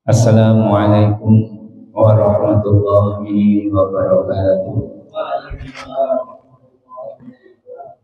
Assalamualaikum warahmatullahi wabarakatuh.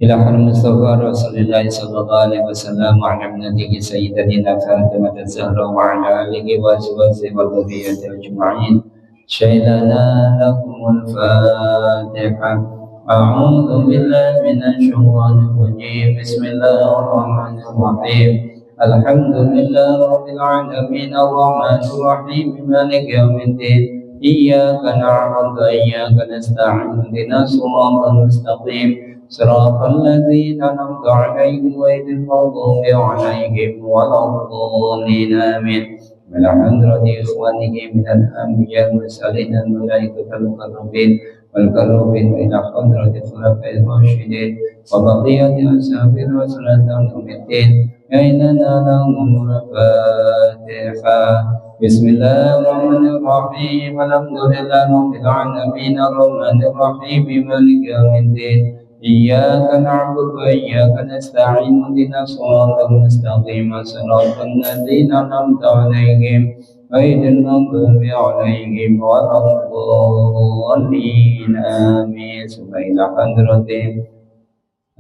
Ila Mustafa Rasulullah sallallahu alaihi wasallam wa ala nabihi sayyidina Fatimah az-Zahra wa ala alihi wa azwajihi wa dhurriyyatihi ajma'in. Syailana lahumul Fatihah. A'udzu billahi minasy syaithanir rajim. Bismillahirrahmanirrahim. Alhamdulillah rabbil alamin arrahmanir rahim maliki yaumiddin iyyaka na'budu wa iyyaka nasta'in ihdinas siratal mustaqim siratal ladzina an'amta 'alaihim ghairil maghdubi 'alaihim waladdallin amin. Alhamdulillahi ikhwanihi minal anbiya'i wal mursalin wal malaikatil muqarrabin wal qarrabin ila hadratil khulafa'ir rasyidin wa baqiyati ashabil wa sallallahu alaihi Kainana lahumul Fatihah. Bismillahirrahmanirrahim. Alhamdulillahi rabbil alamin arrahmanir rahim maliki yaumiddin iyyaka na'budu wa iyyaka nasta'in ihdinas siratal mustaqim siratal ladzina an'amta 'alaihim ghairil maghdubi 'alaihim waladdallin amin. Subhana hadratin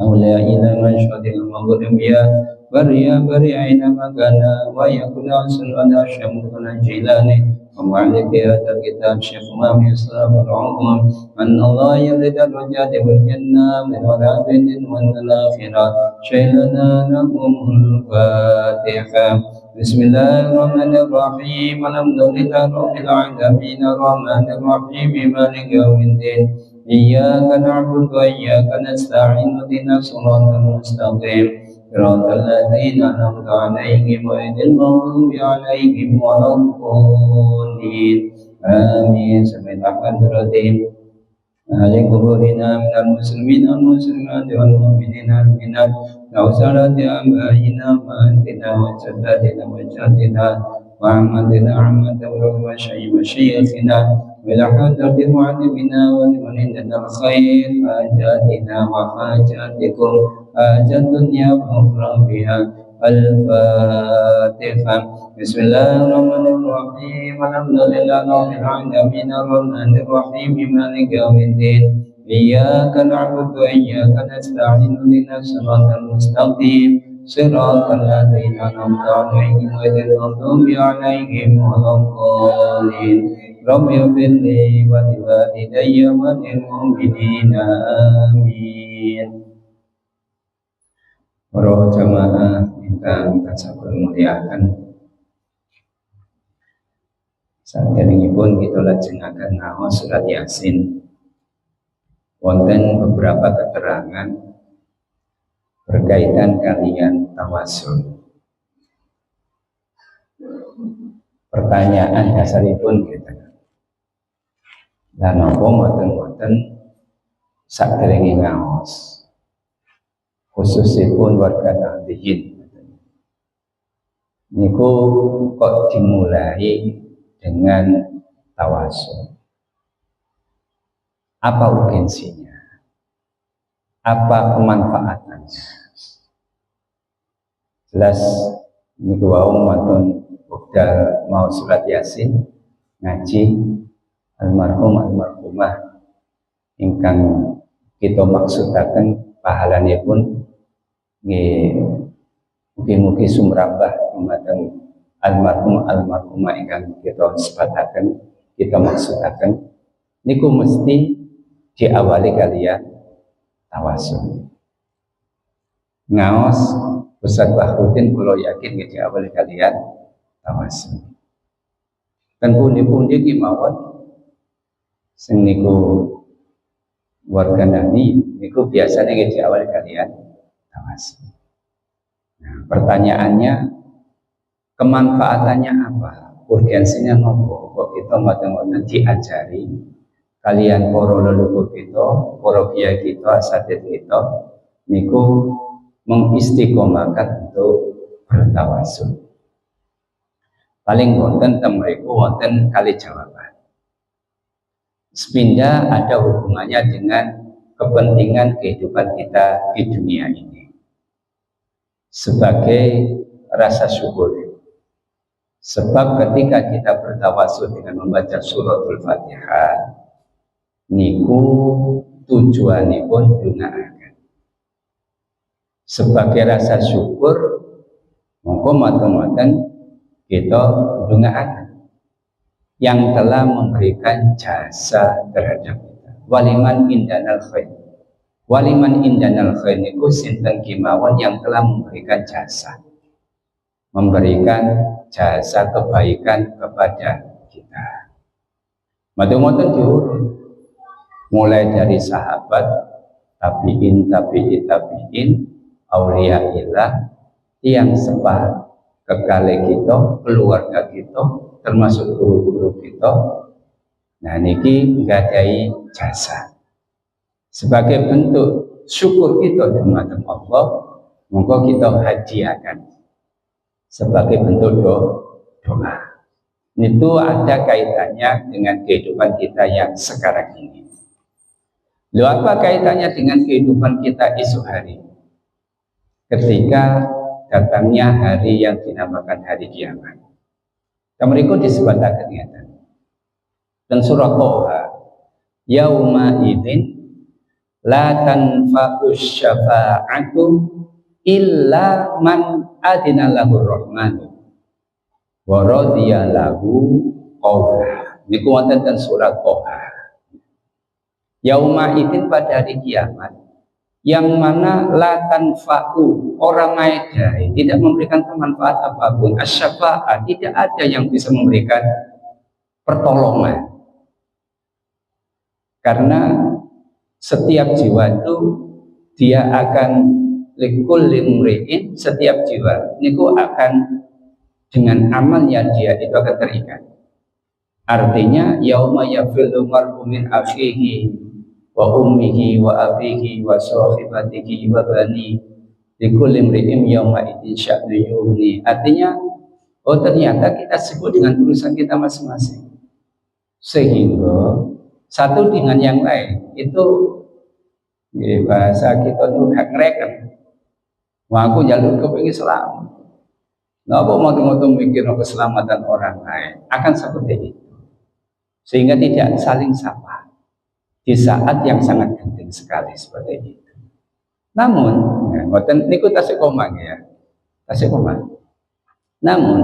awliya ila masyadil maghribiyah Baria aina makana wa yakuna sulana syamduna jilani wa ma'aliki hadal kitab syekh mami sallallahu alaihi an Allah yalidar rajati wal jannah min warabidin wa al-akhirah syailana lahumul Fatihah. Bismillahirrahmanirrahim. Alhamdulillahi rabbil alamin arrahmanir rahim maliki yaumiddin iyyaka na'budu wa iyyaka nasta'in ihdinas siratal mustaqim siratal ladzina an'amta 'alaihim ghairil maghdubi 'alaihim waladdallin amin. Samina hadratin ahli kuburina minal muslimin wal muslimat wal mu'minina wal mu'minat nawzarati abaina wa antina wa jaddatina wa jaddatina wa amatina wa syayikhina bila hadrati mu'allimina wa liman indana khair hajatina wa hajatikum hajat dunya wa ukhra biha al-Fatihah. Bismillahirrahmanirrahim. Alhamdulillahi rabbil alamin arrahmanir rahim maliki yaumiddin iyyaka na'budu wa iyyaka nasta'in ihdinas siratal mustaqim siratal ladzina an'amta 'alaihim ghairil maghdubi 'alaihim waladdallin. Rabbi ighfirli wa liwalidayya wa lil mu'minina amin. Para jamaah ingkang tansah muliakan, saderengipun kita lajengaken ngaos surat Yasin. Wonten beberapa keterangan berkaitan kalian tawasul. Pertanyaan dasaripun kita, lan apa mboten saderenge ngaos, khususipun warga tabi'in niku kok dimulai dengan tawasul. Apa urgensinya? Apa kemanfaatannya? Jelas niku wau matur wekdal mau surat Yasin ngaji almarhumah ingkang kita maksudaken pahalanipun nggih mugi-mugi sumrambah dumateng almarhumah ingkang kita sebataken, kita maksudaken niku mesti diawali kalian tawasul. Ngaos Ustaz Bahruddin kula yakin diawali kalian tawasul. Dan pundi-pundi ki mawon sing niku warga nabi niku biasanya diawali kalian tawasul. Nah, pertanyaannya, kemanfaatannya apa? Urgensinya nopo? Kok kita mboten diajari kalian para leluhur kita, para kiai kita, asatidz kita niku mengistiqomahkan untuk bertawasul. Paling wonten temriku wonten kali jawaban. Sepindah ada hubungannya dengan kepentingan kehidupan kita di dunia ini. Sebagai rasa syukur, Sebab ketika kita bertawasul dengan membaca suratul Fatihah niku tujuanipun dongaaken sebagai rasa syukur, monggo matur-matur kita dongaaken yang telah memberikan jasa terhadap kita. Waliman indanal khair. Waliman indanal khair niku sinten kemawon yang telah memberikan jasa. Memberikan jasa kebaikan kepada kita. Matur-matur diurut. Mulai dari sahabat, tabiin, auliyaillah yang sepah kekale kita, keluarga kita, termasuk guru-guru kita. Nah niki nggadahi jasa. Sebagai bentuk syukur kita dumateng Allah, monggo kita hadiahkan sebagai bentuk doa. Itu ada kaitannya dengan kehidupan kita yang sekarang ini. Lalu apa kaitannya dengan kehidupan kita esok hari? Ketika datangnya hari yang dinamakan hari kiamat. Mereka disebutkan ngeten. Dan surah Toha, yauma idzin la tanfa'u syafa'atu illa man adina lahu rahmanu wa radiya lahu qawla. Niku wonten ten surat Toha. Yauma idzin pada hari kiamat yang mana la tanfa'u orang maedai tidak memberikan manfaat apapun, asy-syafa'ah tidak ada yang bisa memberikan pertolongan. Karena setiap jiwa itu dia akan likul limri'in, setiap jiwa niku akan dengan amalnya dia itu akan terikat. Artinya yauma yafillu mar'u min akhihi wa ummihi wa abihi wa sahibatihi wa bani likul limri'in yauma idzin sya'nu yughni. Artinya oh ternyata kita sibuk dengan urusan kita masing-masing. Sehingga satu dengan yang lain itu bahasa kita itu gak ngereken. Wah aku jalur kepingin selamat. Nah apa mau mikir keselamatan orang lain akan seperti itu. Sehingga tidak saling sapa di saat yang sangat penting sekali seperti itu. Namun, niku tasik komang ya, tasik komang. Namun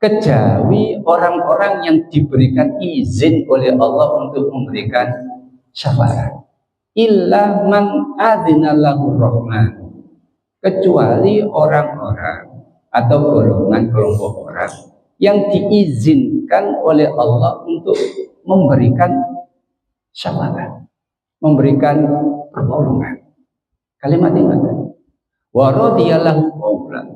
kejawi orang-orang yang diberikan izin oleh Allah untuk memberikan syafaat, illa man adzina lahu rahman, kecuali orang-orang atau golongan kelompok orang yang diizinkan oleh Allah untuk memberikan syafaat, memberikan pertolongan. Kalimat ini wa radiyallahu qawlan,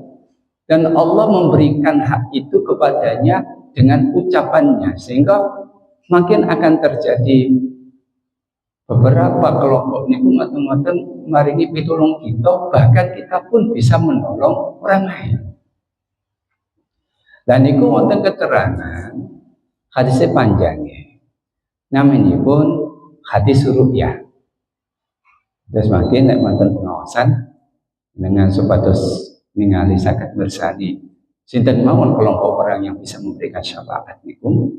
dan Allah memberikan hak itu kepadanya dengan ucapannya, sehingga makin akan terjadi beberapa kelompok niku ngoten-ngoten maringi pitulung kita, bahkan kita pun bisa menolong orang lain. Dan niku wonten keterangan hadis panjangnya. Namanya pun hadis ru'yah. Terus makin nek wonten pengawasan dengan supados ningali saged bersani sinten mawon kelompok orang yang bisa memberikan syafaat niku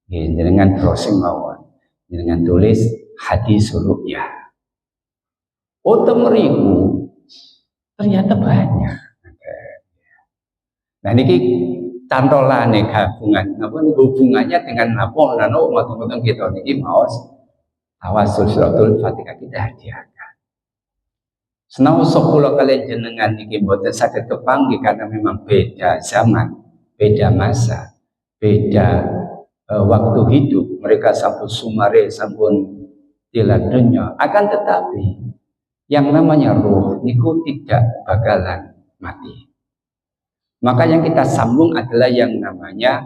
nggih dengan browsing mawon dengan tulis hadis ru'yah. Oh temeriku ternyata banyak. Nah niki cantolane gabungan napa hubungannya dengan napa nano mboten kita niki maos tawasul suratul Fatihah kita hadiahkan. Senaosa kula kalian jenengan niki mboten saged kepanggih karena memang beda zaman, beda masa, beda waktu hidup. Mereka sampun sumare, sampun tilar dunya. Akan tetapi yang namanya ruh niku tidak bakalan mati. Maka yang kita sambung adalah yang namanya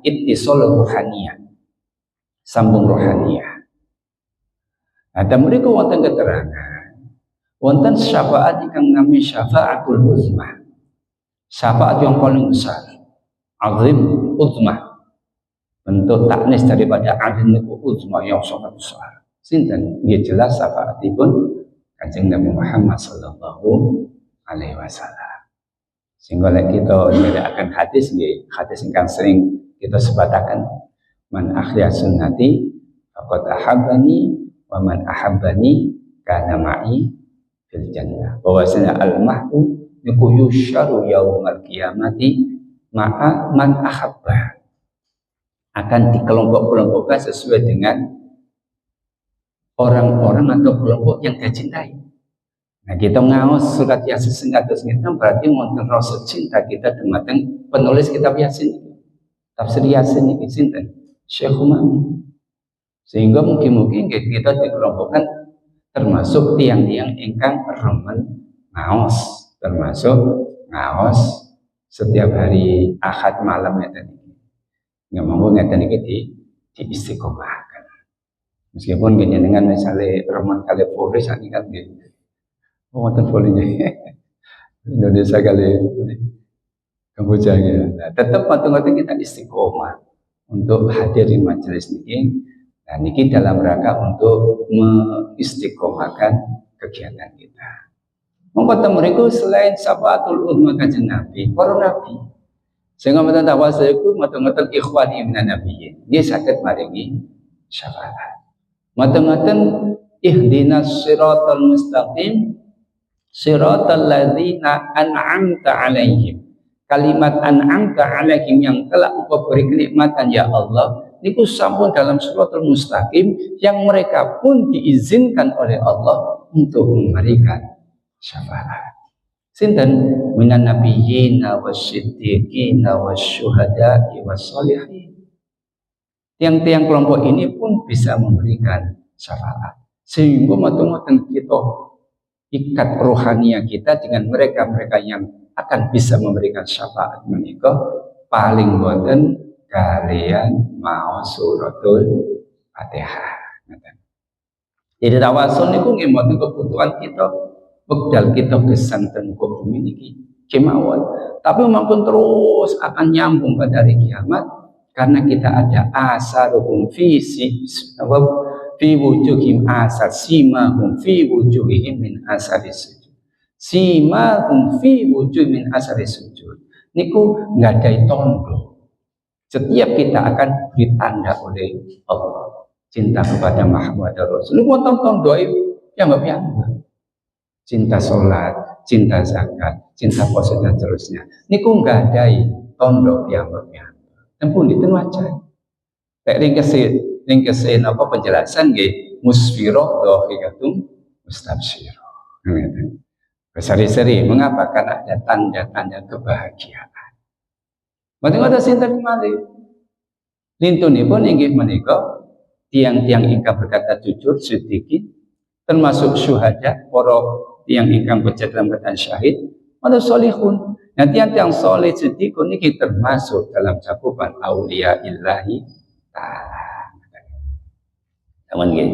ittisal rohaniyah. Sambung rohaniyah. Ada mereka wonten keterangan, wonten syafaat yang namanya syafaatul uzma, syafaat yang paling besar, azim uzma, bentuk taknis daripada azim niku uzma yang sangat besar. Sinten? Dia jelas syafaatipun Kanjeng Nabi Muhammad sallallahu alaihi wasallam. Sehingga kita akan hadis ingkang sering kita sebatakan man ahya sunnati faqad ahabbani wa man ahabbani kana ma'i fil jannah. Bahwasanya al-mahdu niku yusyaru yaumal qiyamati ma'a man ahabba, akan dikelompok-kelompokkan sesuai dengan orang-orang atau kelompok yang dia cintai. Nah, kita ngaos surat Yasin singkatus kita berarti wonten rasa cinta kita dumateng penulis kitab Yasin. Tafsir Yasin iki sinten? Syekh Umami. Sehingga mungkin-mungkin kita dikelompokkan termasuk tiang-tiang ingkang remen ngaos, termasuk ngaos setiap hari Ahad malam ngeten iki. Nggak mau ngeten iki di istiqomahkan. Meskipun dengan misalnya remen kali Polri saat ini kan gitu. Wonten polinya Indonesia kali Kamboja ya. Nah, tetap patut-patut kita istiqomah untuk hadir di majelis ini. Nah, ini dalam rangka untuk mengistiqomahkan kegiatan kita. Mengkata mereka selain syafaatul uzma kanjeng Nabi, para nabi. Sehingga mata tawassulku mata-mata ikhwani minan nabiyyin. Dia sakit maringi syafaat. Mata-mata ihdinas siratal mustaqim siratal ladzina an'amta 'alaihim. Kalimat an'amta 'alaihim yang telah Engkau beri kenikmatan ya Allah, niku sampun dalam siratal mustaqim yang mereka pun diizinkan oleh Allah untuk memberikan syafaat. Sinten minan nabiyyina wasyiddiqina wasyuhada'i wassolihin. Tiang-tiang kelompok ini pun bisa memberikan syafaat. Sehingga matang-matang kita ikat rohania kita dengan mereka-mereka yang akan bisa memberikan syafaat menika paling boten kalian mau suratul Fatihah. Jadi tawasul niku nggih mboten kebutuhan kita wekdal kita gesang ten muka bumi niki kemawon, tapi maupun terus akan nyambung pada hari kiamat karena kita ada asaruhum fi fi wujuhim asar simahum fi wujuhihim min asari sujud. Simahum fi wujuh min asari sujud. Niku nggadahi tondo. Setiap kita akan diberi tanda oleh Allah cinta kepada Muhammad Rasul. Niku wonten tondo yang mbak cinta sholat, cinta zakat, cinta puasa dan seterusnya. Niku nggadahi tondo yang mbak tempun itu wajar. Tek ringkesin apa penjelasan nggih musfiroh dhahikatum mustabsyirah. Berseri-seri mengapa? Karena ada tanda-tanda kebahagiaan. Mboten sinten malih. Lintunipun inggih menika tiang-tiang ingkang berkata jujur sedikit termasuk syuhada para tiang ingkang becat dalam keadaan syahid atau solihun. Nah, tiang-tiang soleh sedikit niki termasuk dalam cakupan aulia illahi ta'ala. Aman nggih.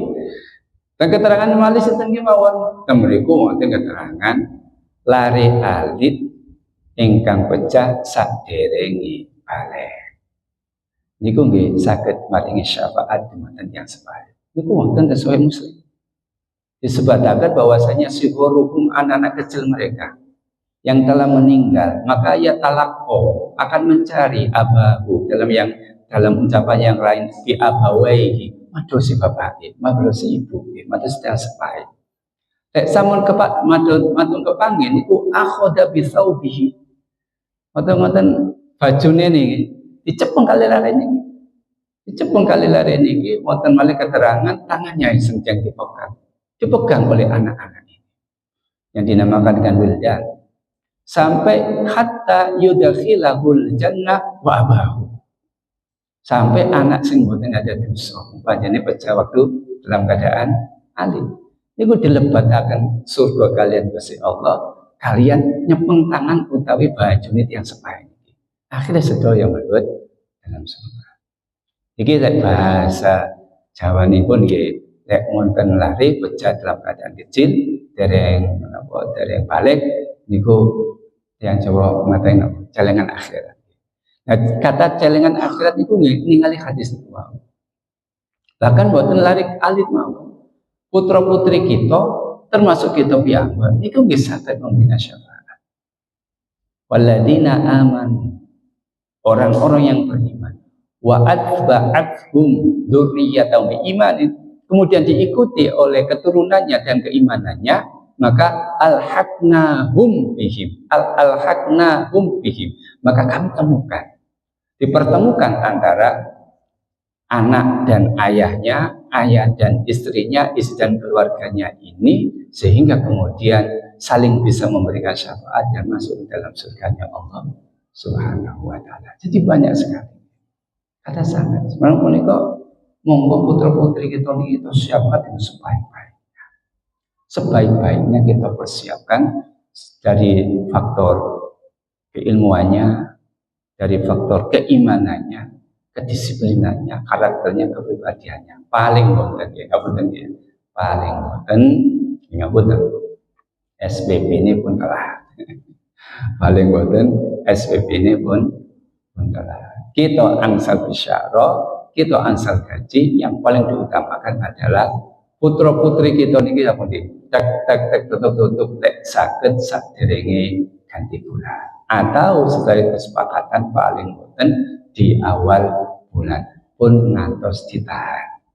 Dan keterangan malih sinten nggih mawon. Temriku wonten keterangan lare alit ingkang pecah saderenge balik. Niku nggih saged maringi syafaat dumateng tiyang sebaya. Niku wonten sesuai Muslim. Disebutkan bahwasanya sighuruhum anak-anak kecil mereka yang telah meninggal, maka ya talaqo akan mencari abahu dalam ucapan yang lain bi abawaihi. Madosi bapake, madosi ibu, madosi tiyang sepahe. Lek sampun kepak matun kepanggen niku akhoda bi thawbihi. Ngoten-ngoten bajune niki dicepeng kali lare niki. Dicepeng kali lare niki wonten malih keterangan tangannya senjang dipegang oleh anak-anak ini yang dinamakan dengan wildan sampai hatta yudakhilahul jannah wa abahu. Sampai anak sing mboten ada dosa panjenengan pecah waktu dalam keadaan alim niku dilebataken surga kalian Gusti Allah, kalian nyepeng tangan utawi bajune tiyang sepahe iki akhirnya sedaya mlebet dalam surga. Iki lek bahasa Jawanipun nggih lek wonten lari pecah dalam keadaan kecil dereng balik niku tiyang Jawa ngaten celengan akhirat. Nah, kata celengan akhirat itu ningali hadis itu. Bahkan buatan lari alit mau putra putri kita termasuk kita piyambak niku nggih saged memberikan syafaat. Walladzina amanu, orang-orang yang beriman, wa atba'athum dzurriyyatahum biimanin, kemudian diikuti oleh keturunannya dan keimanannya, maka alhaqnahum bihim, alhaqnahum bihim, maka kami temukan, dipertemukan antara anak dan ayahnya, ayah dan istrinya, istri dan keluarganya ini, sehingga kemudian saling bisa memberikan syafaat dan masuk ke dalam surganya Allah Subhanahu wa ta'ala. Jadi banyak sekali kata sangat. Sebenarnya menika monggo putra putri kita ini kita siapkan dengan sebaik-baiknya. Sebaik-baiknya kita persiapkan dari faktor keilmuannya, dari faktor keimanannya, kedisiplinannya, karakternya, kepribadiannya. Paling boten ya, ngapunten ya. Paling boten, ngapunten. SPP ini pun telah. Paling boten SPP ini pun telah. Kita angsal bisyara, kita angsal gaji, yang paling diutamakan adalah putra putri kita niki apa nih? Tek tutup tek saged saderenge ganti bulan. Atau sebagai kesepakatan paling boten di awal bulan pun ngantos ditahan,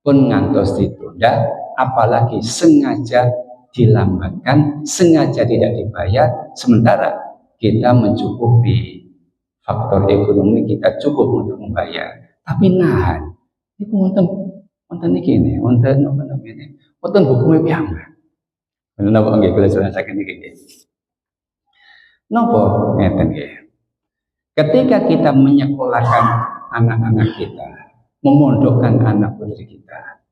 pun ngantos ditunda, apalagi sengaja dilambatkan, sengaja tidak dibayar, sementara kita mencukupi faktor ekonomi, kita cukup untuk membayar, tapi nahan. Itu wonten niki ne, wonten apa namanya? Wonten hukume piyambak. Menapa nggih kula jelasaken niki nggih. Napa ngeten nggih? Ketika kita menyekolahkan anak-anak kita, memondokkan anak putri kita,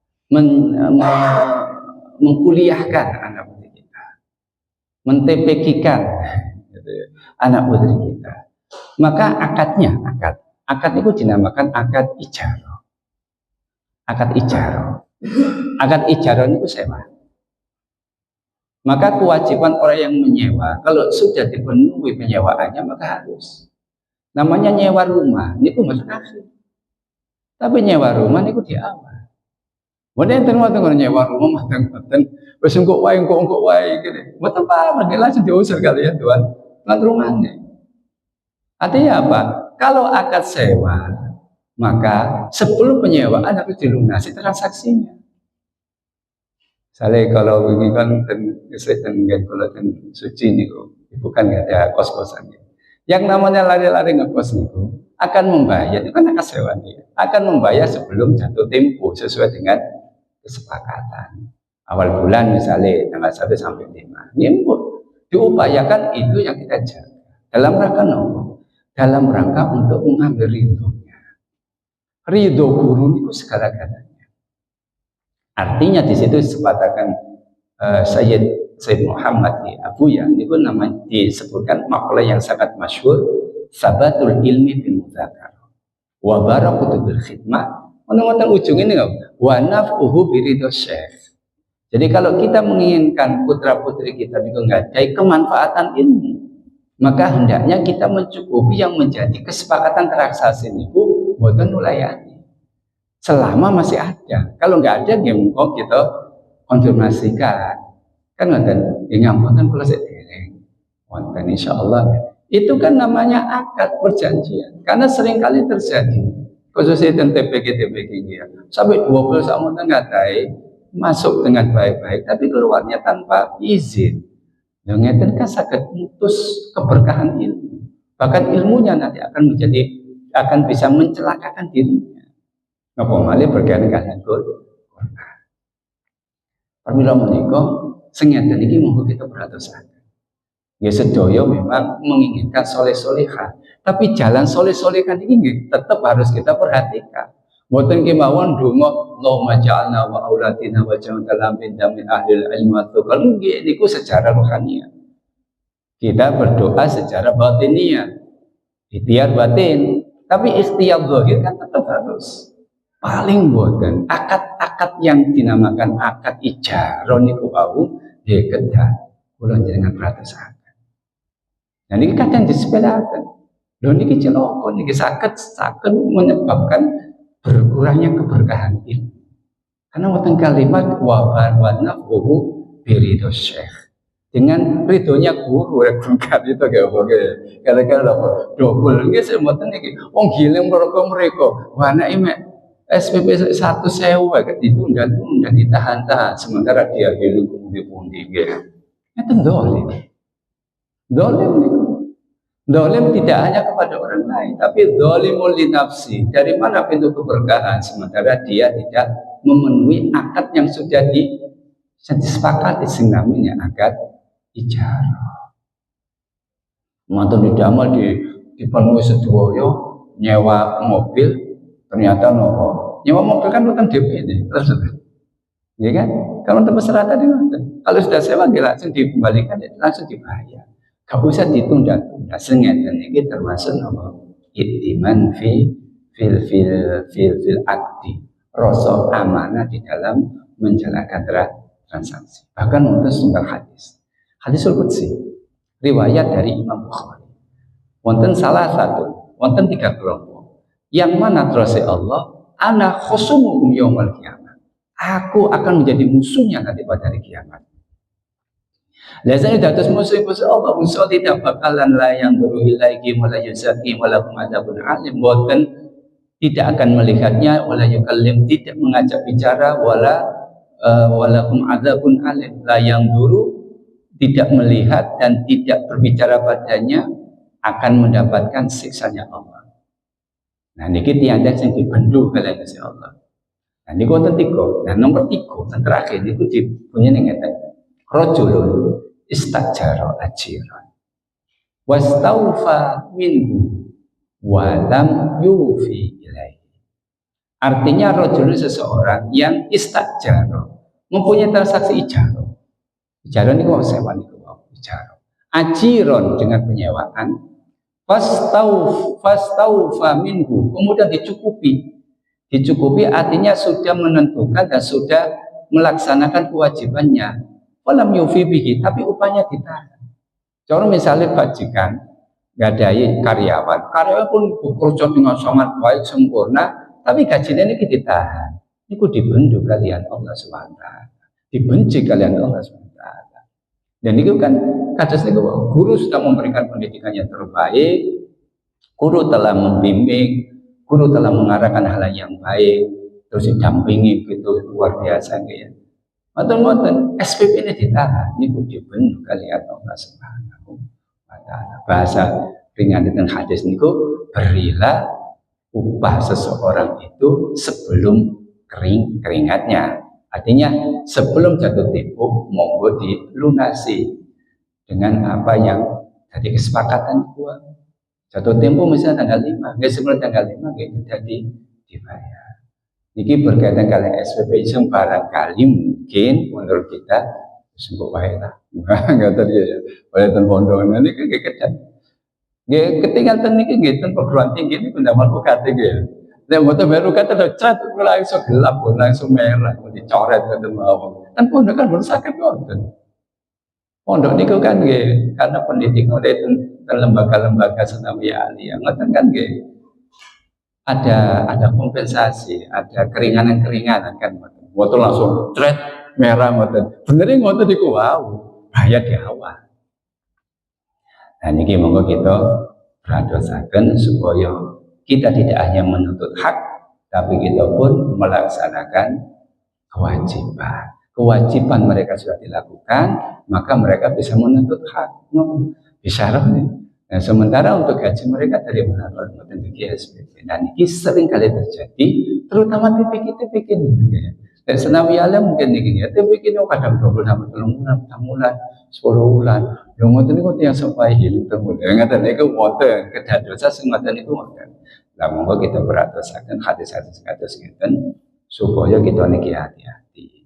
mengkuliahkan anak putri kita, men-TPQ-kan anak putri kita, maka akad itu dinamakan akad ijarah. Akad ijarah itu sewa. Maka kewajiban orang yang menyewa, kalau sudah dipenuhi penyewaannya, maka harus. Namanya nyewa rumah, ini pun masuk akhir. Tapi nyewa rumah ini di awal. Mungkin tengok nyewa rumah, mateng-mateng, wes engkau wae gitu. Buat apa? Mereka langsung diusir kalian Tuhan. Lan rumahnya. Artinya apa? Kalau akad sewa, maka sebelum penyewaan harus dilunasi transaksinya. Misalnya kalau ini kan kalau suci nih, bukan nggak ada kos-kosan. Yang namanya lari-lari ngekos niku akan membayar, itu kan akad sewa dia, akan membayar sebelum jatuh tempo sesuai dengan kesepakatan. Awal bulan misalnya tanggal 1 sampai 5, diupayakan itu yang kita jaga. Dalam rangka nopo? Dalam rangka untuk mengambil ridhonya. Ridho guru itu segala-galanya. Artinya di situ disebutkan Sayyid Muhammad di Abuya itu namanya disebutkan makalah yang sangat masyhur, sabatul ilmi bil mudzakarah wa barakatu bil khidmah. Menurut ujung ini wa naf'uhu biridho syekh. Jadi kalau kita menginginkan putra putri kita itu ngadai kemanfaatan ilmu, maka hendaknya kita mencukupi yang menjadi kesepakatan transaksi itu boten nulayani. Selama masih ada, kalau nggak ada, ya monggo kita konfirmasikan. Kan ngoten, ya ngapunten kula sedereng. Wonten insyaallah. Itu kan namanya akad perjanjian. Karena seringkali terjadi, khususnya tentang TPQ ya. Sampai 20 sama ngadai masuk dengan baik-baik, tapi keluarnya tanpa izin. Yang ngeten kan saged mutus keberkahan ilmu. Bahkan ilmunya nanti akan bisa mencelakakan dirinya. Napa malih berkaitan kalian Quran. Pramila menika sing ngeten iki monggo kita perhatosaken. Ya sedaya memang menginginkan soleh-solehah, tapi jalan soleh-solehah ini tetap harus kita perhatikan. Mboten kemawon donga Allahumma ja'alna wa aulatina wa ja'alna min ahlil ilmi wa tuqal niku secara rohaniah. Kita berdoa secara batiniah, ikhtiar batin, tapi ikhtiar zahir kan tetap harus. Paling boten akad-akad yang dinamakan akad ijarah niku wau nggih kedah kula njenengan perhatosaken. Nah niki kadang disepelekan. Lho niki celaka niki saged menyebabkan berkurangnya keberkahan ilmu. Karena wonten kalimat wa naf'uhu biridho syekh. dengan ridhonya guru rek gugat itu kayak apa gara-gara apa double nggih semoten iki wong giling mereka wah anak mek SPP 1.000 ditunda-tunda ditahan-tahan sementara dia giling pundi-pundi nggih itu dolim niku dolim tidak hanya kepada orang lain tapi dolimul li nafsi dari mana pintu keberkahan sementara dia tidak memenuhi akad yang sudah disepakati sing namanya akad ijarah. Mantan didamel dipenuhi sedoyo nyewa mobil ternyata nopo. Nyewa mobil kan utang DP ini, ya kan? Kalau untuk masyarakat itu, kalau sudah sewa langsung dikembalikan, langsung dibayar. Gak usah ditunda-tunda. Sengatan ini termasuk nopo itiman fil akdi. Rasa amanah di dalam menjalankan transaksi. Bahkan untuk sumber hadis. Hadisul Qudsi, riwayat dari Imam Bukhari. Wonten salah satu, wonten 3 kelompok. Yang mana terus Allah, ana khusumuhum yaumil qiyamah. Aku akan menjadi musuhnya nanti pada hari kiamat. Lazanya dados musuh Allah, musuh tidak bakalan la yang duru ilaihi wa la yusaki wa lahum adzabun alim. Boten tidak akan melihatnya, wala yukallim, tidak mengajak bicara, walahum adzabun alim. La yang duru tidak melihat dan tidak berbicara padanya akan mendapatkan siksanya Allah. Nah niki tiada yang dibendu kalian si Allah. Nah niku wonten 3. Nah nomor 3 yang terakhir niku dipunya ngeten. Rajulun istajara ajiran wastaufa minhu wa lam yufi ilaihi. Artinya rajulun seseorang yang istajara mempunyai transaksi ijarah. Ijarah ini kok sewa niku ijarah. Ajiron dengan penyewaan, fastaufa minhu, kemudian dicukupi. Dicukupi artinya sudah menentukan dan sudah melaksanakan kewajibannya. Walam yufi bihi, tapi upahnya ditahan. Contoh misalnya bajikan gadai karyawan pun bekerja dengan sangat baik sempurna, tapi gajinya ini ditahan. Ini dibendu kalian Allah SWT. Dibenci kalian Allah SWT. Dan itu kan kados niku guru sudah memberikan pendidikan yang terbaik, guru telah membimbing, guru telah mengarahkan hal yang baik, terus didampingi gitu luar biasa gitu. Mboten SPP ini ditahan, niku dibendu kalian Allah Subhanahu wa taala. Bahasa ringan dengan hadis niku berilah upah seseorang itu sebelum keringatnya. Artinya sebelum jatuh tempo monggo dilunasi dengan apa yang jadi kesepakatan gua. Jatuh tempo misalnya tanggal 5, nggak sebelum tanggal 5 gitu jadi dibayar. Ini berkaitan kalian SPP yang barangkali mungkin menurut kita sungguh baik lah. Nggak tadi ya, oleh pondok ini kan keketan. Ketinggalan ini gitu perguruan tinggi ini pendapat UKT gitu. Nek motor baru kata udah cat langsung gelap, langsung merah, dicoret ketemu apa. Kan pondok kan belum sakit ngoten. Pondok niku kan nggih karena pendidikan itu lembaga-lembaga senawiyah aliyah ngoten kan nggih. Ada kompensasi, ada keringanan-keringanan kan ngoten. Motor langsung cat merah ngoten. Bener ngoten niku wow, bahaya di awal. Nah niki monggo kita bradosaken supaya kita tidak hanya menuntut hak, tapi kita pun melaksanakan kewajiban. Kewajiban mereka sudah dilakukan, maka mereka bisa menuntut hak. Bisa nih. Nah, sementara untuk gaji mereka dari mana? Untuk SPP. Dan ini sering kali terjadi, terutama TPK ini. Dan senawiyah mungkin ini, TPK ini kadang 20 sampai 30 bulan, 10 bulan. Yang ngoten niku yang sampai hilang termuda. Ngaten niku wonten kedadosan sing ngoten niku wonten. Lah monggo kita beratosaken hadis-hadis kados ngeten supaya kita niki hati-hati.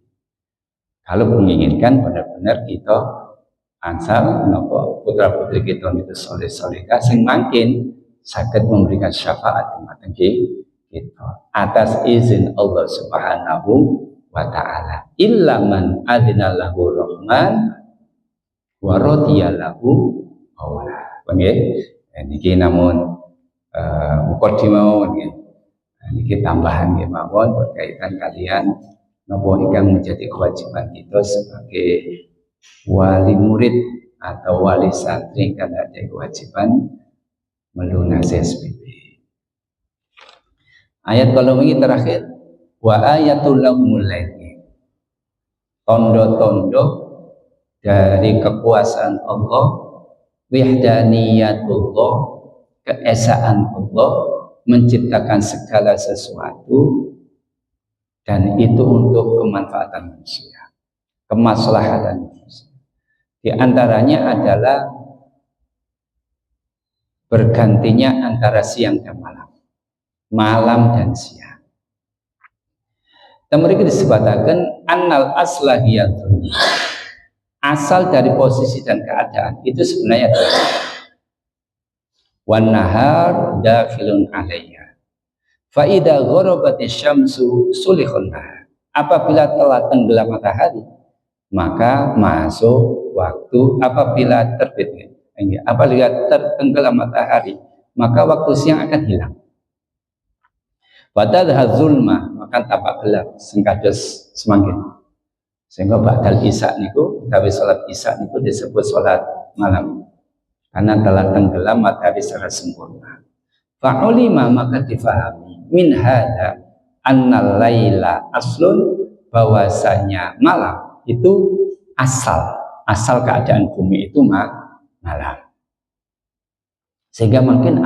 Kalau menginginkan benar-benar kita ansal napa putra-putri kita niku saleh-salehah sing mangkin saged memberikan syafaat dumateng kita atas izin Allah Subhanahu wa taala. Illa man adzina lahu rahman wa radiya lahu qaula. Nggih. Niki namun mukadimah nggih. Niki tambahan nggih mawon berkaitan kalian napa ingkang menjadi kewajiban kita sebagai wali murid atau wali santri kan ada kewajiban melunasi SPP. Ayat kalau ini terakhir, wa ayatul lahumul laili, tondo-tondo dari kekuasaan Allah, wahdaniyatullah, keesaan Allah menciptakan segala sesuatu, dan itu untuk kemanfaatan manusia, kemaslahatan manusia. Di antaranya adalah bergantinya antara siang dan malam, malam dan siang. Dan mereka disebutkan annal aslahiyatun, asal dari posisi dan keadaan itu sebenarnya adalah wan nahar dakhilun alayya fa idza gharabatis syamsu sulihun nahar, apabila telah tenggelam matahari maka masuk waktu, apabila terbit, apabila tertenggelam matahari maka waktu siang akan hilang. Badal hazulma, maka tampak gelap singkados semakin. Sehingga ba'dal isya niku, utawi salat isya niku disebut salat malam karena telah tenggelam matahari secara sempurna. Fa'ulima, maka difahami min hadza annal laila aslun, bahwasanya malam itu asal keadaan bumi itu malam. Sehingga mungkin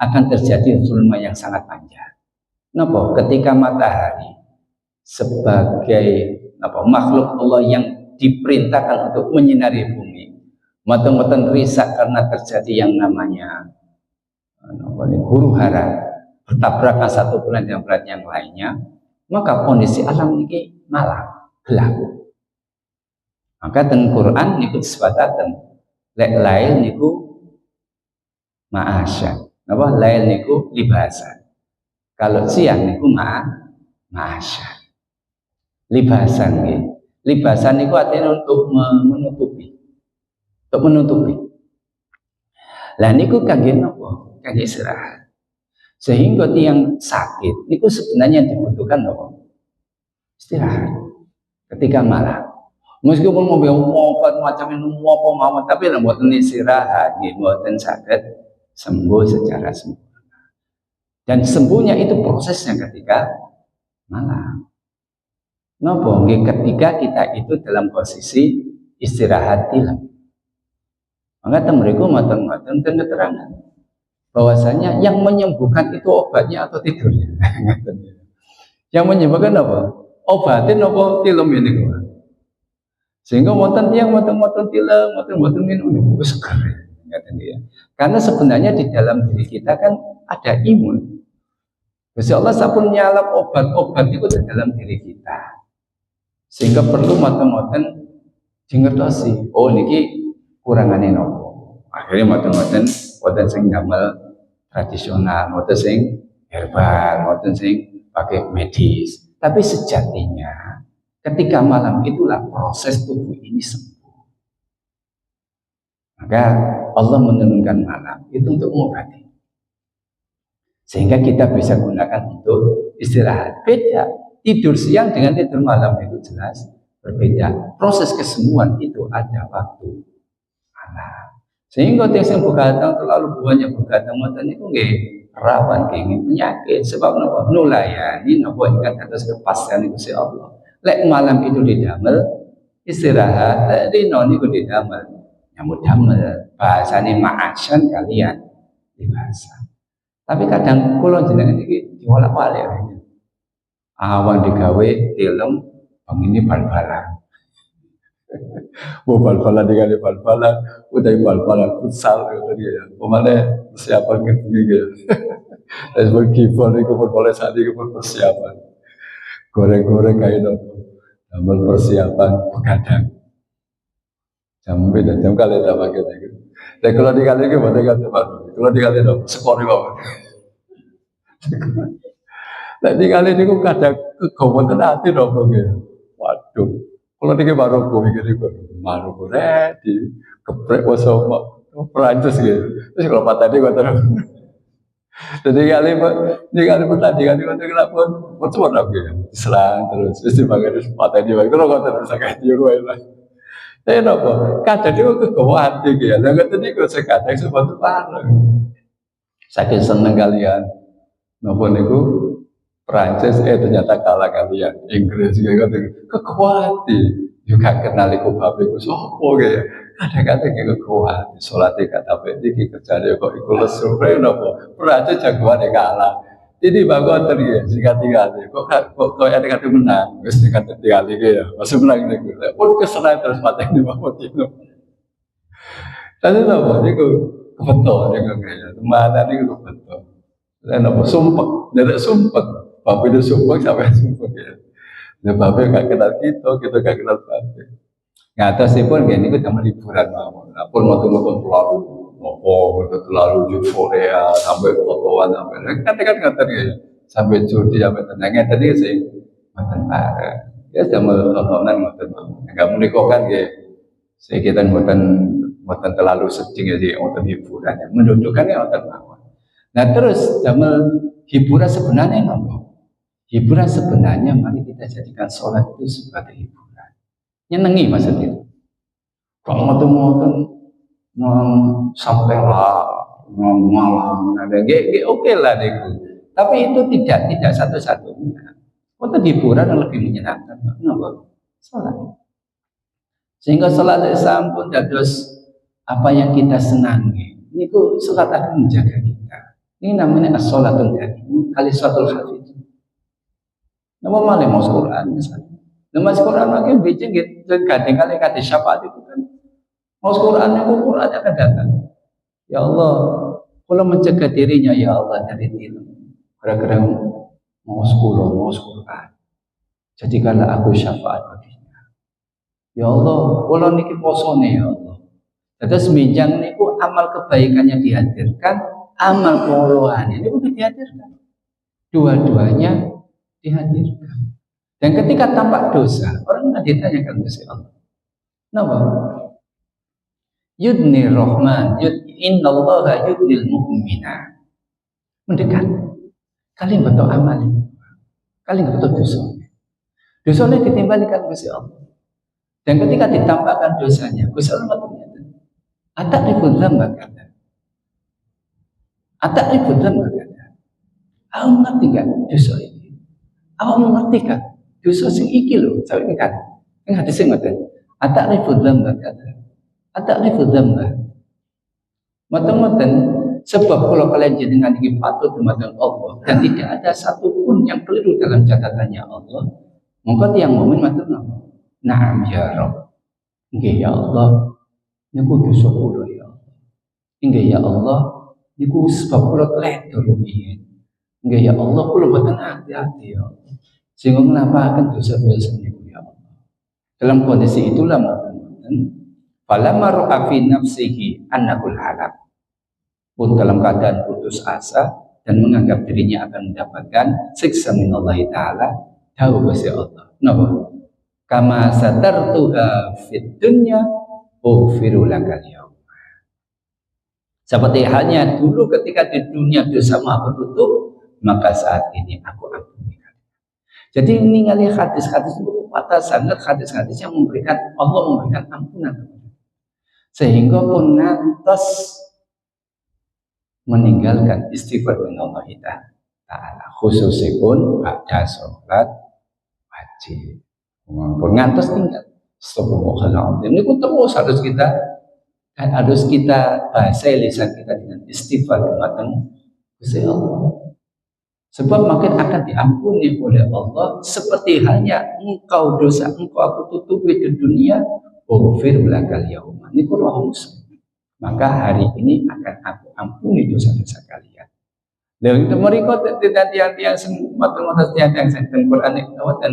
akan terjadi zulma yang sangat panjang. Napa? Ketika matahari sebagai makhluk Allah yang diperintahkan untuk menyinari bumi, mata-mata risak karena terjadi yang namanya huru hara, bertabrakan satu planet dengan planet yang lainnya, maka kondisi alam ini malam, gelap. Maka teng Quran niku disebutaken lek lail niku ma'asya. Napa? Lail niku libasan. Kalau siang niku ma'asya. Libasan nggih. Libasan niku artinya untuk menutupi. Untuk menutupi. Lah niku kangge napa? Kangge istirahat. Sehingga tiang sakit niku sebenarnya dibutuhkan napa? Istirahat. Ketika malam. Meskipun mau obat macam ini apa mawon, tapi nek mboten istirahat nggih mboten saged sembuh secara sempurna. Dan sembuhnya itu prosesnya ketika malam. Napa nggih ketika kita itu dalam posisi istirahat tilam. Maka mereka maten-maten dan keterangan bahwasanya yang menyembuhkan itu obatnya atau tidurnya. Yang menyembuhkan apa? Obatin apa tilem ini kok. Sehingga wonten yang wonten tilem, wonten minum niku seger. Ya. Karena sebenarnya di dalam diri kita kan ada imun. Gusti Allah sampun nyalap obat-obat itu di dalam diri kita. Sehingga perlu mata-mata dingertosi. Oh niki kurangane nopo. Akhirnya mata-mata wonten sing damel tradisional, wonten sing herbal, wonten sing pakai medis. Tapi sejatinya ketika malam itulah proses tubuh ini sembuh. Maka Allah menurunkan malam itu untuk mengobati. Sehingga kita bisa gunakan untuk istirahat. Beda. Tidur siang dengan tidur malam itu jelas berbeda. Proses kesembuhan itu ada waktu malam. Sehingga yang begadang terlalu banyak begadang mata itu nggih rawan kenging penyakit. Sebab napa? Nulayani napa ingkang atas kepastian Gusti Allah. Lek malam itu didamel istirahat, lek dino niku didamel nyambut damel. Bahasane ma'asyan kalian dibahasa. Tapi kadang kula jenengan iki diwolak-walik. Awan digawe film ini bal-balan. Bal-balan dikali bal-balan, udah bal-balan futsal gitu ya. Pemane persiapan gitu ya. Dan sebagai keyboard itu pun boleh saat itu pun persiapan. Goreng-goreng kayak itu, tambah persiapan begadang. Jam beda jam kali tak pakai lagi. Dan kalau dikali lagi boleh kali apa? Kalau dikali dong skor itu. Dan dikali ini kok kadang kegomongan hati dong begitu. Waduh, kalau dikali baru gue mikir itu baru gue di keprek wasok Perancis gitu. Terus kalau patah dia gue terus. Jadi kali pertandingan itu kenapa? Betul aku ya, serang terus. Terus dipakai terus patah dia. Kalau kau terus kayak juru lah. Saya nopo, kadang itu kegawa hati ya. Lah ngoten niku sekadang sebab pareng. Saking seneng kalian nopo niku Prancis ternyata kalah kalian Inggris gitu kegawa hati. Juga kenal iku babe iku sapa ya. Kadang-kadang iku kegawa hati salate kata iki kerjane kok iku lesu nopo. Prancis jagoane kalah. Jadi bagus tadi ya, sekali-kali. Kok ada kata menang, wes kata kali ya, masih menang ini. Pun kesenangan terus mati di bawah itu. Tapi apa? Itu kebetul, itu kayaknya. Mana ini kebetul. Dan apa sumpah, tidak sumpah. Bapak itu sumpah sampai sumpah ya. Dan bapak gak kenal kita gak kenal bapak. Nggak tahu sih pun ini kita cuma hiburan mau. Pun waktu terlalu terlalu euforia sampai fotoan sampai kan ya sampai judi sampai tenangnya tadi sih makan parah ya sama tontonan makan nggak menikah kan ya saya kita makan terlalu sedih ya sih makan hiburan ya menunjukkan ya makan parah. Nah terus sama hiburan sebenarnya nopo hiburan sebenarnya mari kita jadikan sholat itu sebagai hiburan nyenengi maksudnya kalau makan sampai lah malam ada oke lah deh. Tapi itu tidak satu-satunya. Untuk hiburan yang lebih menyenangkan, kenapa? Salat. Sehingga salat sampun dados apa yang kita senangi. Ini ku salat akan menjaga kita. Ini namanya as-salatul hadith, kali salatul hadith. Nama malah mau Quran misalnya. Nama Quran lagi bicara gitu, kadang-kadang kata syafaat itu kan. Mau Qurannya akan datang. Ya Allah, kalau mencegah dirinya ya Allah dari tilu. Kira-kira mau Quran. Jadikanlah aku syafaat baginya. Ya Allah, kalau niki posone ya Allah. Terus minjang niku amal kebaikannya dihadirkan, amal kolohannya niku dihadirkan. Dua-duanya dihadirkan. Dan ketika tampak dosa, orang nggak ditanyakan ke Allah. Kenapa? Yudni Rahman, innallaha yudnil mu'mina. Mendekat. Kalian betul amal. Kalian betul dosa. Dosanya ditimbalikan ke Allah. Dan ketika ditampakkan dosanya, Gusti Allah ternyata atak ribut lamba kata. Atak ribut lamba kata. Aku mengerti kan dosa ini. Aku mengerti kan dosa sing iki lho, saya ini kan. Ini hadis sing ngoten. Atak ribut lamba kata. Ada ribut damba, matan sebab kalau kalian jenengan ini patuh dumateng Allah dan tidak ada satupun yang keliru dalam catatannya Allah, maka yang mukmin matur na'am ya Rabb, nggih ya Allah, niku dosa kula ya Allah, nggih ya Allah, niku sebab kula teleh rumiyin, nggih ya Allah, kula boten hati-hati ya Allah, sehingga nglampahaken dosa-dosa niku ya Allah. Dalam kondisi itulah matan falamma ra'a fi nafsihi annahul halak pun dalam keadaan putus asa dan menganggap dirinya akan mendapatkan siksa min Allah Ta'ala tahu bahasa Allah napa kama satartuha fid dunya ughfiru lakal yaum seperti halnya dulu ketika di dunia dosamu aku tutup maka saat ini aku ampuni. Jadi ini ngali hadis-hadis itu kata sangat hadis-hadis yang memberikan Allah memberikan ampunan sehingga pun ngantos meninggalkan istighfar dengan Allah Ta'ala khususnya pun pada sholat wajib pun ngantos tinggal astagfirullahaladzim ini pun terus harus kita bahasa lisan kita dengan istighfar dengan Gusti Allah sebab makin akan diampuni oleh Allah seperti halnya engkau dosa engkau aku tutupi di dunia Ughfir lakal yauma. Ini Quran Muslim. Maka hari ini akan aku ampuni dosa-dosa kalian. Dan itu mereka tiang-tiang matur-matur tiang-tiang senten Quran itu dan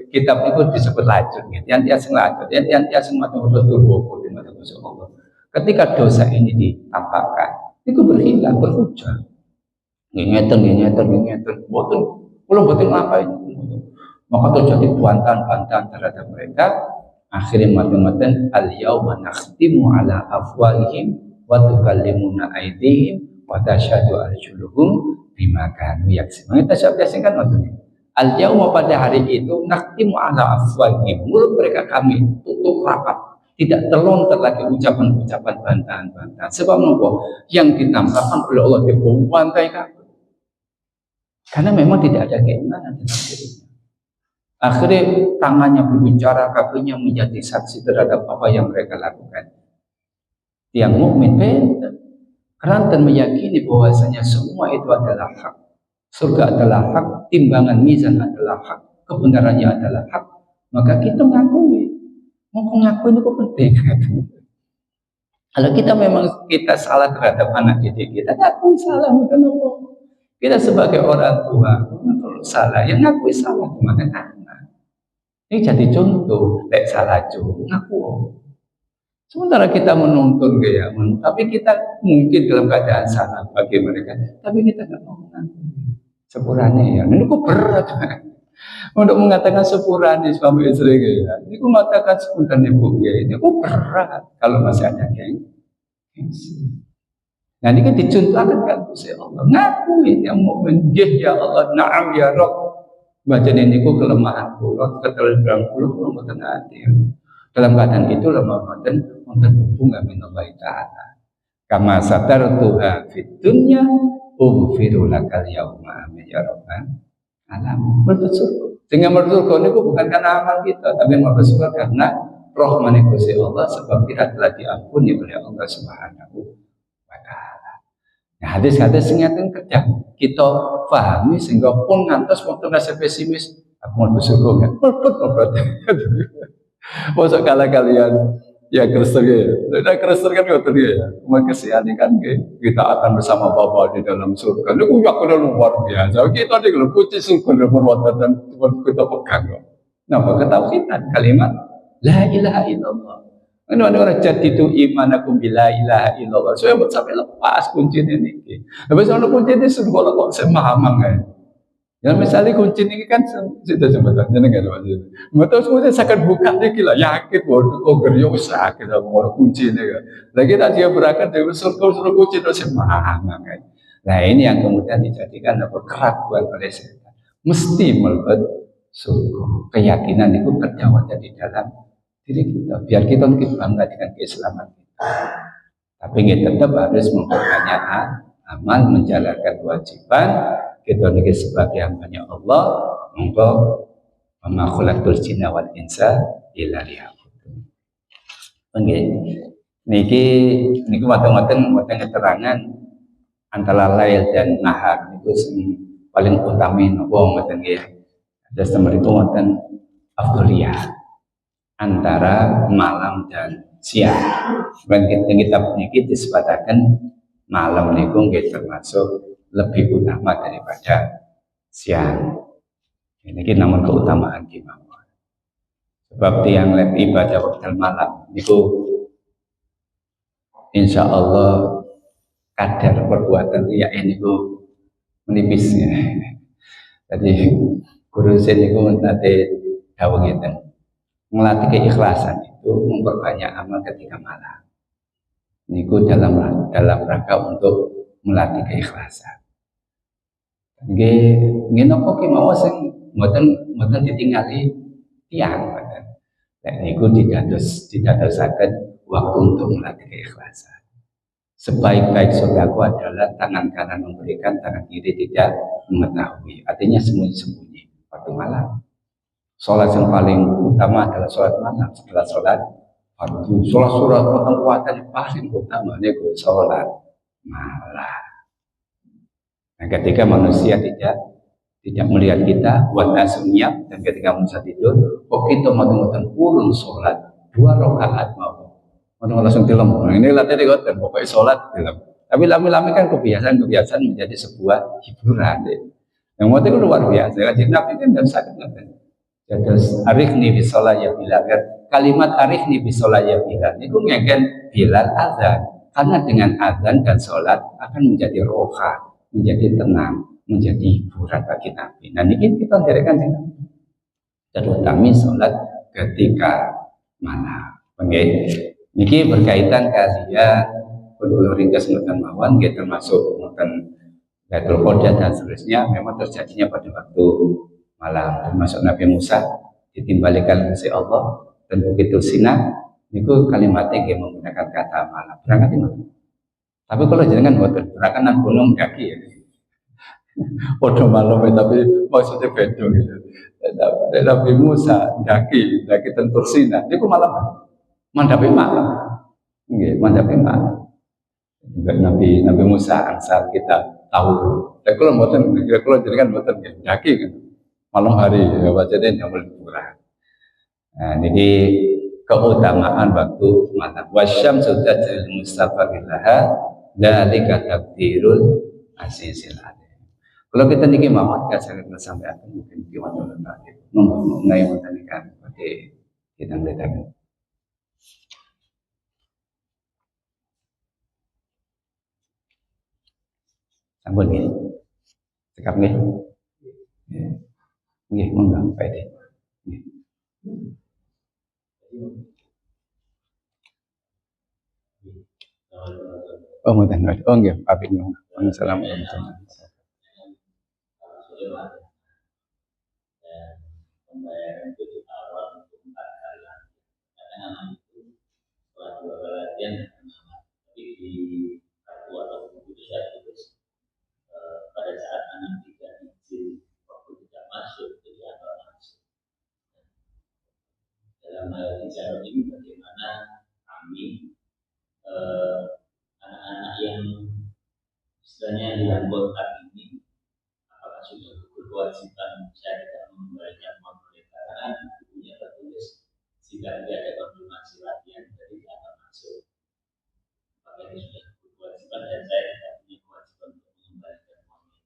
kitab itu disebut lajur. Tiang-tiang sing lajur, tiang-tiang sing matur-matur turbo di mata Allah. Ketika dosa ini ditampakkan, itu berhilang, berhujah. Ngeten, belum ngapain. Maka terjadi bantahan terhadap mereka. Akhirnya mati-matian al-yawma nakhtimu ala afwahihim wa tukallimuna aydihim wa tashhadu arjuluhum bima kanu yaksibun. Kita siap-siapkan waktu ini. Al-yawma pada hari itu nakhtimu ala afwahihim, mulut mereka kami tutup rapat tidak terlontar lagi ucapan-ucapan bantahan-bantahan. Sebab apa? Yang ditampakkan oleh Allah dibantai kabeh. Karena memang tidak ada keimanan dalam dirinya. Akhirnya tangannya berbicara, kakinya menjadi saksi terhadap apa yang mereka lakukan. Yang mukmin benar, keranten meyakini bahwasanya semua itu adalah hak. Surga adalah hak, timbangan mizan adalah hak, kebenarannya adalah hak. Maka kita mengakui, ngakuin itu penting. Kalau kita memang salah terhadap anak didik kita, ngakui salah, bukan apa. Kita sebagai orang tua, kalau salah, yang ngakui salah kemana anak. Ini jadi contoh, lek salah juga, ngaku. Sementara kita menuntun gaya, tapi kita mungkin dalam keadaan salah bagi mereka, tapi kita nggak mau mengakui. Sepurane ya, ini kok berat. Untuk mengatakan sepurane suami istri ya, ini kok mengatakan sepuntan ibu ya, ini kok berat kalau masih ada gengsi. Nah ini kan dicontohkan kan Gusti Allah, ngakui yang mukmin, ya Allah, na'am ya Rabb. Bacaan ini ku kelemahan kula, keterangan kula mboten ati. Dalam keadaan itu lemah mboten hubungan minallahi ta'ala. Kama satartuha fid dunya ughfiru lakal yauma amin ya rabbal alamin. Bersyukur. Dengan bersyukur niku bukan karena amal kita, tapi bersyukur karena rahmane Gusti Allah sebab kita telah diampuni oleh Allah Subhanahu wa taala. Nah, hadis-hadis sing ngaten kerja kita pahami sehingga pun ngantos wonten rasa pesimis, aku mau bersyukur kan. Berarti. Masa kalian ya Kristen ya. Nah, Kristen kan ngoten ya. Makasihan kan kita akan bersama Bapa di dalam surga. Niku yakin luar biasa. Kita nih kalau kunci surga dan kita pegang. Nah, ketauhidan kalimat la ilaha illallah. Ini orang jadi itu iman aku bila ilaha illallah. Saya buat sampai lepas kunci ini. Tapi soal kunci ini surga kok semahamang kan. Ya misalnya kunci ini kan sudah sebentar jeneng ada maksud. Betul semuanya sakit buka lagi lah yakin bahwa kok gerio sakit sama kunci ini kan. Lagi tadi dia berangkat dari surga kunci itu semahamang kan. Nah ini yang kemudian dijadikan keraguan oleh setan. Mesti melihat surga. Keyakinan itu terjawab di dalam diri kita, biar kita mungkin bangga dengan keislaman kita. Tapi kita tetap harus memperbanyak amal, menjalankan kewajiban. Kita ini sebagai hambanya Allah, monggo wa khalaqtul jinna wal insa illa liya'budun. Nggih. Niki wonten keterangan antara lail dan nahar itu paling utama napa ngoten nggih. Terus itu wonten afdholiyah antara malam dan siang. Sebenarnya kita niki disebataken malam niku nggih termasuk lebih utama daripada siang. Ini namun keutamaan gimana? Sebab tiang lebih ibadah waktu malam niku insya Allah kadar perbuatan riya ini ku menipis. Jadi guru saya niku nanti dawuh ngeten. Melatih keikhlasan itu memperbanyak amal ketika malam. Niku dalam rangka untuk melatih keikhlasan. Nggih napa ki mawon sing mboten ditingali tiyang mboten. Nek niku didadosaken waktu untuk melatih keikhlasan. Sebaik-baik sedekah adalah tangan kanan memberikan, tangan kiri tidak mengetahui. Artinya sembunyi-sembunyi waktu malam. Sholat yang paling utama adalah sholat malam setelah sholat fardu. Sholat kekuatan yang paling utama itu sholat malam. Nah, ketika manusia tidak melihat kita, wanasumnya, dan ketika manusia tidur, kok kita mau purun sholat 2 rakaat mau langsung film. Nah, ini latih dan pokoknya sholat film. Tapi lama-lama kan kebiasaan menjadi sebuah hiburan. Yang waktu itu luar biasa. Jadi Nabi itu tidak sakit nanti. Jadi arifni bisolah ya bilal. Kalimat arifni bisolah ya bilal itu ngegen bilal azan. Karena dengan azan dan sholat akan menjadi roha, menjadi tenang, menjadi hiburan bagi Nabi. Nah ini kita dirikan dengan terutama sholat ketika malam. Ini berkaitan kalian perlu ringkas ngoten mawon, termasuk ngoten Lailatul Qadar dan seterusnya memang terjadinya pada waktu malam. Termasuk Nabi Musa ditimbalikan oleh Allah dan begitu Sinai Niku kalimatnya nggih menggunakan kata malam. Berangkat di malam. Tapi kalau jenengan boten, berangkat nang gunung kaki ya. Podo malam tapi maksudnya beda gitu. Nabi Musa daki tentur Sina. Niku malam. Mandapi malam. Nggih, mandapi malam. Juga Nabi Musa angsal kita tahu. Kalau boten, kalau jenengan boten daki kan. Malam hari ya bacanya nyamul kurang. Nah, ini keutamaan waktu malam. Wasyam sudah jadi mustaqbillah dzalika takdirul azizil alim. Kalau kita niki mawon kasih sampai akan mungkin gimana nanti. Mengenai materi kan pada kita melihat. Sampun nggih. Cekap nggih. Nggih, monggo Pak Edi. Nggih. Oh, mudah mudahan. Oh, nggih, Pak Edi. Assalamualaikum. Pada saat anak tidak izin waktu tidak masuk jadi apa masuk dalam hal bicara ini bagaimana kami anak-anak yang istilahnya dilaporkan ini apakah sudah berkewajiban saya tidak membayar uang mereka karena bukunya tertulis jika tidak ada konfirmasi latihan dari akan masuk apakah ini sudah berkewajiban dan saya tidak punya kewajiban untuk mengembalikan uangnya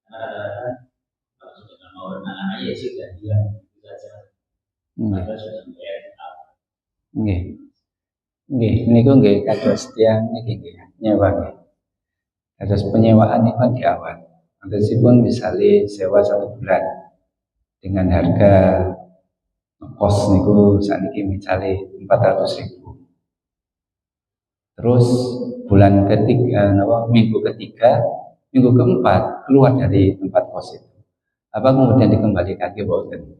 karena rata-rata kalau sudah mau anak-anak ya sudah dia itu saja maka sudah membayar apa nggih nggih niku nggih kados tiyang niki nggih nyewa nggih kados penyewaan niku di awal meskipun misalnya sewa 1 bulan dengan harga kos niku sakniki misalnya 400.000 terus bulan ketiga minggu ketiga minggu keempat keluar dari tempat kos itu apa kemudian dikembalikan ke boten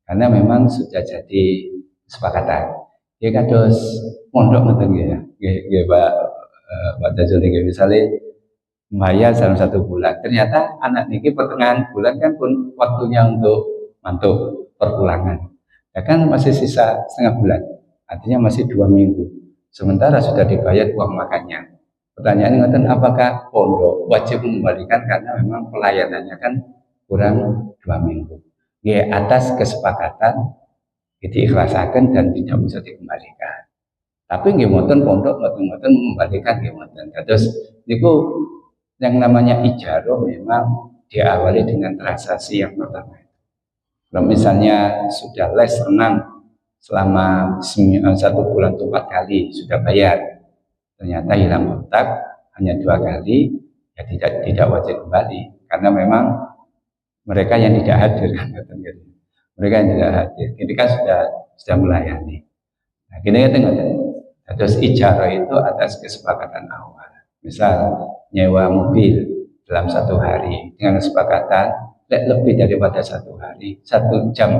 karena memang sudah jadi kesepakatan ya kados mondok ngoten ya nggih Pak Jajul nggih misalnya bayar dalam 1 bulan ternyata anak niki pertengahan bulan kan pun waktunya untuk mantuk perpulangan ya kan masih sisa setengah bulan artinya masih 2 minggu sementara sudah dibayar uang makannya. Pertanyaan ngoten apakah pondok wajib mengembalikan karena memang pelayanannya kan kurang 2 minggu. Ya atas kesepakatan diikhlaskan dan tidak bisa dikembalikan. Tapi nggih mboten pondok mboten mengembalikan nggih mboten. Terus niku yang namanya ijarah memang diawali dengan transaksi yang pertama. Kalau misalnya sudah les renang selama 1 bulan atau 4 kali sudah bayar ternyata hilang kontak hanya 2 kali ya tidak wajib kembali karena memang mereka yang tidak hadir mereka yang tidak hadir ini kan sudah melayani nah gini terus ijarah itu atas kesepakatan awal misal nyewa mobil dalam 1 hari dengan kesepakatan lebih daripada 1 hari 1 jam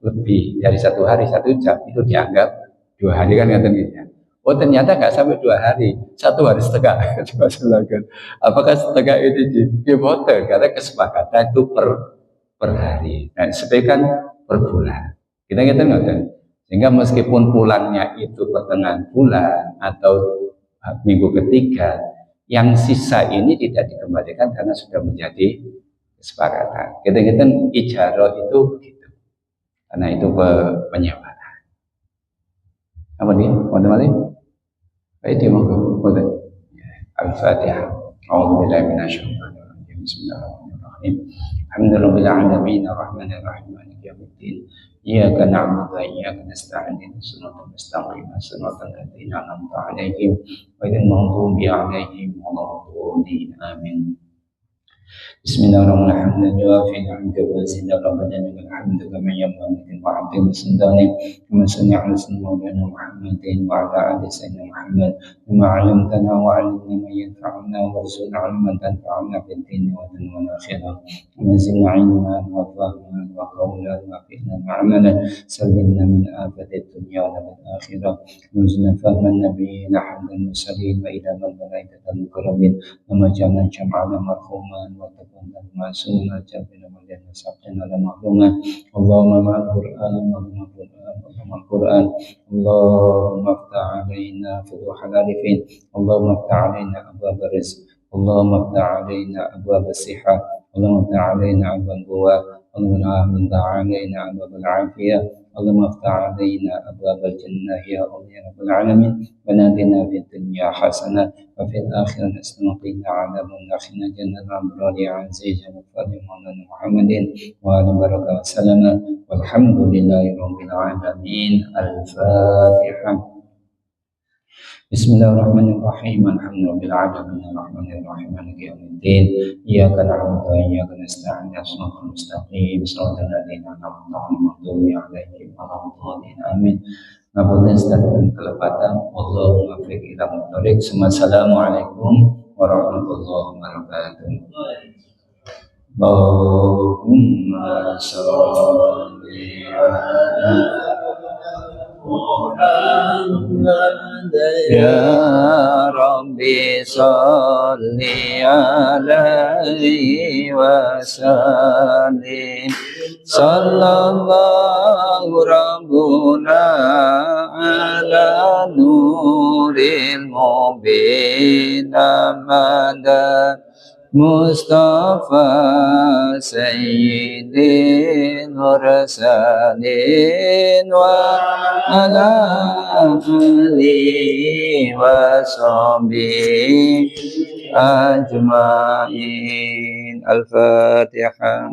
lebih dari 1 hari 1 jam itu dianggap 2 hari kan katanya. Oh ternyata nggak sampai 2 hari 1 hari setengah apakah setengah ini diboten karena kesepakatan itu per hari dan sebaiknya per bulan kita ngerti sehingga meskipun pulangnya itu pertengahan bulan atau minggu ketiga yang sisa ini tidak dikembalikan karena sudah menjadi kesepakatan kita ijarah itu begitu karena itu penyewaan apa nih teman-teman baik monggo Al-Fatihah A'udzubillahi minasyaitonir rajim Bismillahirrahmanirrahim Alhamdulillahil alamin arrahmanir rahim maliki yaumiddin iyyaka na'budu wa iyyaka nasta'in ihdinas siratal mustaqim siratal ladzina an'amta 'alaihim ghairil maghdubi 'alaihim waladdallin amin Bismillahirrahmanirrahim wa fi hamdi wa zina rabbana min hamdi kama yanbaghi wa 'abdi sundani kama sami'a Maulana Muhammadin wa 'ala ali sayyidina Muhammad bima 'allamtana wa 'allimna ma yanfa'una warzuqna 'ilman tanfa'una fid dini wa dunya wa akhirah wa zidna 'ilman wa fahman وقولا وفعلا وعملا سلمنا من آفة الدنيا والآخرة وزدنا فهم النبيين حمد المرسلين وإلى من ملائكة المكرمين وما جعلنا جمعنا مرحوما وتكون معصوما جبنا ولنا سقنا لمحروما اللهم مع القرآن اللهم القرآن اللهم القرآن اللهم افتح علينا فتوح العارفين اللهم افتح علينا أبواب الرزق اللهم افتح علينا أبواب الصحة اللهم افتح علينا أبواب القوة اللهم افتح علينا أبواب العافية اللهم افتح علينا أبواب الجنة يا الله يا رب العالمين ونادنا في الدنيا حسنة وفي الآخرة حسنة وقنا عذاب النار جنة الأبرار عزيز وفضل مولانا محمد وآل بركة وسلم والحمد لله رب العالمين الفاتحة بسم الله الرحمن الرحيم الحمد لله رب العالمين الرحمن الرحيم مالك يوم الدين إياك نعبد وإياك نستعين صراط المستقيم صراط الذين أنعمت عليهم غير عليهم ولا الضالين آمين. Ngapunten sedanten kelepatan Allahumma fiq ila muthariq. Assalamualaikum warahmatullahi wabarakatuh. Allahumma sholli ala Muhammad ya Rabbi sholli alaihi wa sallim sallallahu rabbuna ala nuril mubin amadan Mustafa Sayyidin Mursalin wa ala alihi wa sahbihi ajma'in. Al-Fatihah.